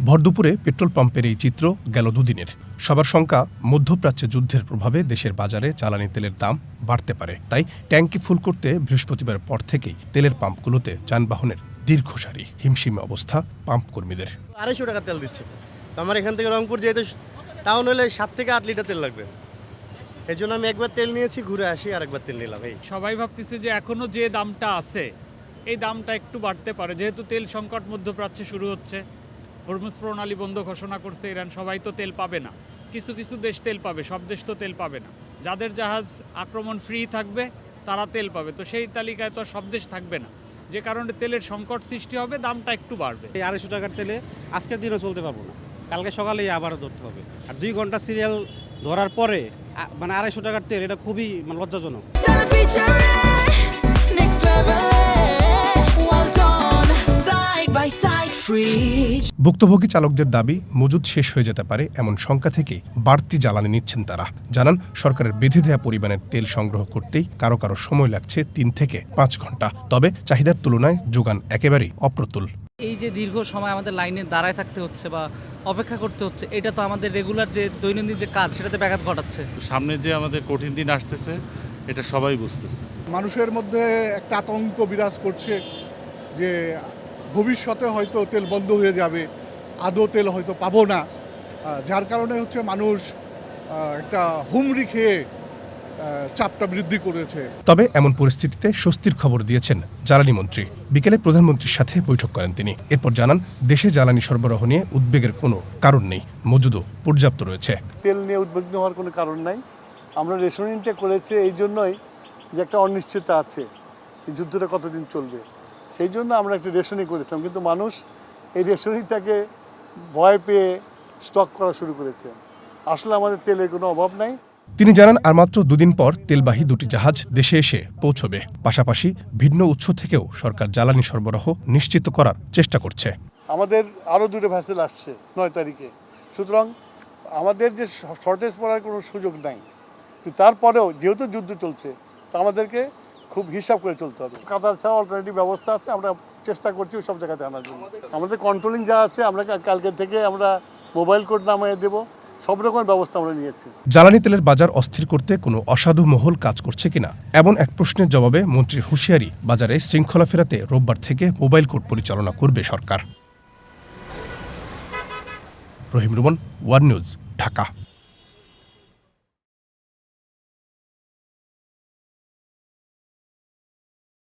ভরদুপুরে petrol পাম্পের এই চিত্র গেল দুদিনের। সবার শঙ্কা, মধ্যপ্রাচ্যে যুদ্ধের প্রভাবে দেশের বাজারে জ্বালানি তেলের দাম বাড়তে পারে। তাই ট্যাঙ্কি ফুল করতে বৃহস্পতিবার পর থেকেই তেলের পাম্পগুলোতে যানবাহনের দীর্ঘ সারি, হিমশিম অবস্থা পাম্প কর্মীদের। 250 টাকা তেল দিচ্ছে, তো আমার এখান থেকে রংপুর যেতে টাউন হলে 7 থেকে 8 লিটার তেল লাগবে। এই জন্য আমি একবার তেল নিয়েছি, ঘুরে আসি, আর একবার তেল নিলাম। এই সবাই ভাবতেছে যে এখনো যে দামটা আছে এই দামটা একটু বাড়তে পারে, যেহেতু তেল সংকট মধ্যপ্রাচ্যে শুরু হচ্ছে। হরমুজ প্রণালী বন্ধ ঘোষণা করছে ইরান। সবাই তো তেল পাবে না, কিছু কিছু দেশ তেল পাবে, সব দেশ তো তেল পাবে না। যাদের জাহাজ আক্রমণ ফ্রি থাকবে তারা তেল পাবে, তো সেই তালিকায় তো সব দেশ থাকবে না, যে কারণে তেলের সংকট সৃষ্টি হবে, দামটা একটু বাড়বে। এই 250 টাকার তেলে আজকের দিনও চলতে পারবো না, কালকে সকালেই আবারও ধরতে হবে। আর 2 ঘন্টা সিরিয়াল ধরার পরে 250 টাকার তেল, এটা খুবই লজ্জাজনক। ভুক্তভোগী চালকদের দাবি, মজুদ শেষ হয়ে যেতে পারে এমন শঙ্কা থেকে বাড়তি জ্বালানি নিচ্ছেন তারা। জানান, সরকারের বেঁধে দেওয়া পরিমাণের তেল সংগ্রহ করতেই কারো কারো সময় লাগছে 3 থেকে 5 ঘন্টা। তবে চাহিদার তুলনায় যোগান একেবারেই অপ্রতুল। এই যে দীর্ঘ সময় আমাদের লাইনে দাঁড়ায় থাকতে হচ্ছে বা অপেক্ষা করতে হচ্ছে, এটা তো আমাদের রেগুলার যে দৈনন্দিন যে কাজ, সেটাতে ব্যাঘাত ঘটাচ্ছে। সামনে যে আমাদের কঠিন দিন আসতেছে, এটা সবাই বুঝতেছে। মানুষের মধ্যে একটা আতঙ্ক বিরাজ করছে যে ভবিষ্যতে হয়তো তেল বন্ধ হয়ে যাবে, আদৌ তেল হয়তো পাবো না। যার কারণে হচ্ছে মানুষ একটা হুমড়ি খেয়ে চাপটা বৃদ্ধি করেছে। তবে এমন পরিস্থিতিতে স্বস্তির খবর দিয়েছেন জ্বালানি মন্ত্রী। বিকেলে প্রধানমন্ত্রীর সাথে বৈঠক করেন তিনি। এরপর জানান, দেশে জ্বালানি সরবরাহ নিয়ে উদ্বেগের কোনো কারণ নেই, মজুদও পর্যাপ্ত রয়েছে। তেল নিয়ে উদ্বিগ্ন হওয়ার কোনো কারণ নাই। আমরা রেশনিংটা করেছি এই জন্যই যে একটা অনিশ্চয়তা আছে, যুদ্ধটা কতদিন চলবে, সেই জন্য আমরা একটা রেশনিং করেছিলাম। কিন্তু মানুষ এই রেশনিংটাকে ভয় পেয়ে স্টক করা শুরু করেছে। আসলে আমাদের তেলের কোনো অভাব নাই। তিনি জানান, আর মাত্র 2 দিন পর তেলবাহী 2টি জাহাজ দেশে এসে পৌঁছবে। পাশাপাশি ভিন্ন উৎস থেকেও সরকার জ্বালানি সরবরাহ নিশ্চিত করার চেষ্টা করছে। আমাদের আরও 2টো ভ্যাসেল আসছে 9 তারিখে। সুতরাং আমাদের যে শর্টেজ পড়ার কোনো সুযোগ নাই। তারপরেও যেহেতু যুদ্ধ চলছে, তো আমাদেরকে খুব হিসাব করে চলতে হবে। কাতার ছাড়া অল্টারনেটিভ ব্যবস্থা আছে, আমরা চেষ্টা করছি সব জায়গাতে আনার জন্য। আমাদের কন্ট্রোলিং যা আছে, আমরা কালকে থেকে আমরা মোবাইল কোড নামিয়ে দেবো, সব রকমের ব্যবস্থা আমরা নিয়েছি। জ্বালানি তেলের বাজার অস্থির করতে কোনো অসাধু মহল কাজ করছে কিনা এমন এক প্রশ্নের জবাবে মন্ত্রীর হুঁশিয়ারি, বাজারে শৃঙ্খলা ফেরাতে রোববার থেকে মোবাইল কোড পরিচালনা করবে সরকার। রহিম রুমন, ওয়ান নিউজ, ঢাকা।